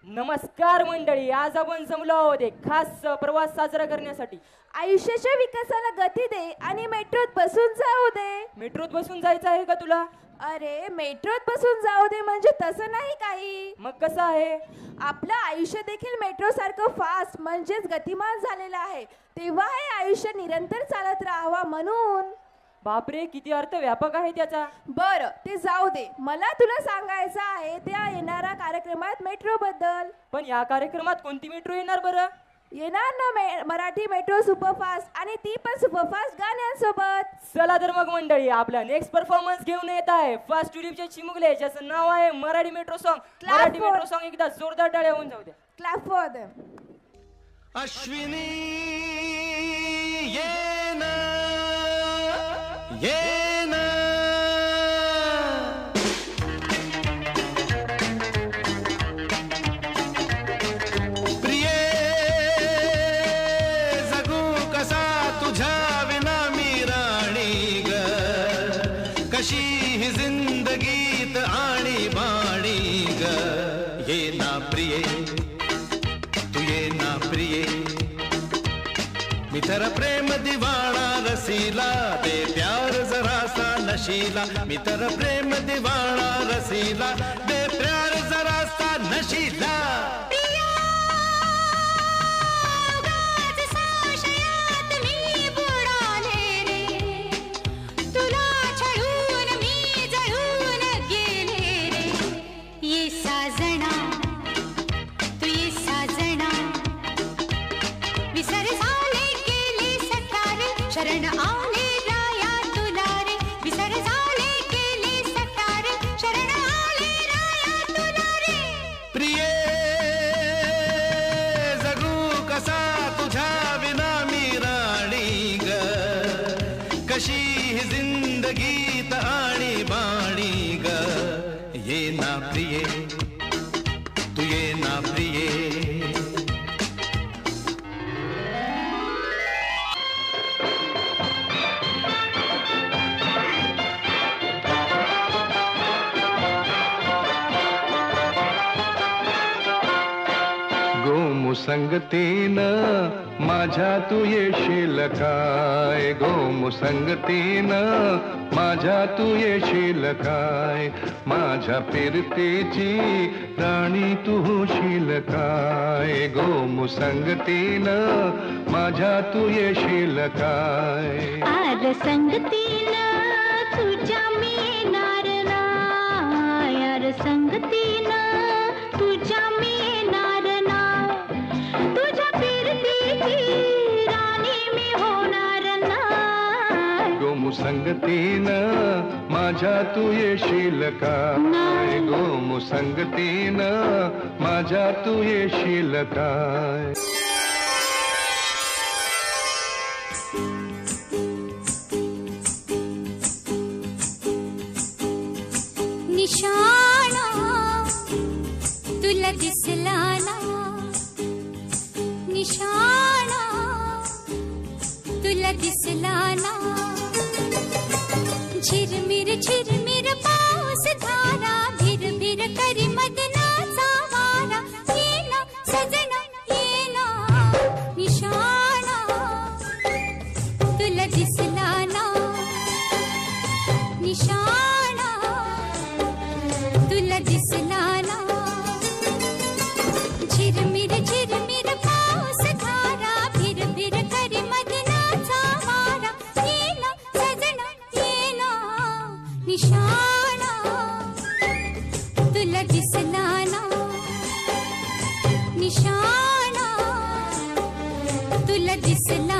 नमस्कार मंडळी, आज आपण जमलो आहोत एक खास प्रवास साजरा करण्यासाठी. आयुष्याच्या विकासाला गती दे आणि मेट्रोत बसून जाऊ दे. मेट्रोत बसून जायचं आहे का तुला? अरे मेट्रोत बसून जाऊ दे म्हणजे तसं नाही काही. मग कसं आहे? आपलं आयुष्य देखील मेट्रो सारखं फास्ट म्हणजेच गतिमान झालेलं आहे, तेव्हा हे आयुष्य निरंतर चालत राहावा म्हणून. बापरे, किती अर्थ व्यापक आहे त्याचा. बरं ते जाऊ दे, मला तुला सांगायचं आहे त्या येणाऱ्या कार्यक्रमात मेट्रो बद्दल. पण या कार्यक्रमात कोणती मेट्रो येणार बरं? येणार ना मराठी मेट्रो सुपरफास्ट, आणि ती पण सुपरफास्ट गाण्यांसोबत. चला तर मग मंडळी, आपला नेक्स्ट परफॉर्मन्स घेऊन येत आहे फर्स्ट ट्युलिपचे चिमुकले, ज्याचं नाव आहे Marathi metro song. Marathi metro song एकदा जोरदार टाळ्या होऊन जाऊ दे. Clap for them. अश्विनी ये ना ये ना, प्रिये जगू कसा तुझ्या विना मी राणी ग, कशी ही जिंदगीत आणि बाणी ग. ये ना प्रिये, तू ये ना प्रिये, मी तर प्रेम दिवाणा रसीला, दे प्यार जरासा नशीला. मी तर प्रेम दिवाणा रसीला, दे प्यार जरासा नशीला. शरण आले राया तुला रे, विसर झाले गेले सटारे, शरण आले राया तुला रे. प्रिये जगू कसा तुझ्या विना मी राणी ग, कशी ही जिंदगीत आणि बाणी ग. ये ना प्रिये, तू ये ना प्रिये. गोमुसंगतीनं माझ्या तू येशील काय, गोमुसंगतीनं माझ्या तू येशील काय, माझ्या फिरतेची राणी तू होशील काय, गोमुसंगतीनं माझ्या तू येशील काय. आर संगतीनं तुझ्या मी येणार नाय, आर संगतीनं तुझ्या मी येणार नाय, तुझ्या फिरतीची राणी मी होणार नाय. गोमुसंगतीनं माझ्या तू येशील काय, गोमुसंगतीनं माझ्या तू येशील काय. निशाणा तुला दिसला ना, निशाणा तुला दिसला ना, झिरमिर पाऊस धारा, भिर करी मदनाचा वारा. ये ना सजना ये ना, निशाणा तुला दिसला ना, निशाणा तुला दिसला ना, झिरमिर पाऊस धारा, भिर करी मदनाचा वारा. ये ना सजना ये ना, निशाणा तुला दिसला ना, निशाणा तुला दिसला.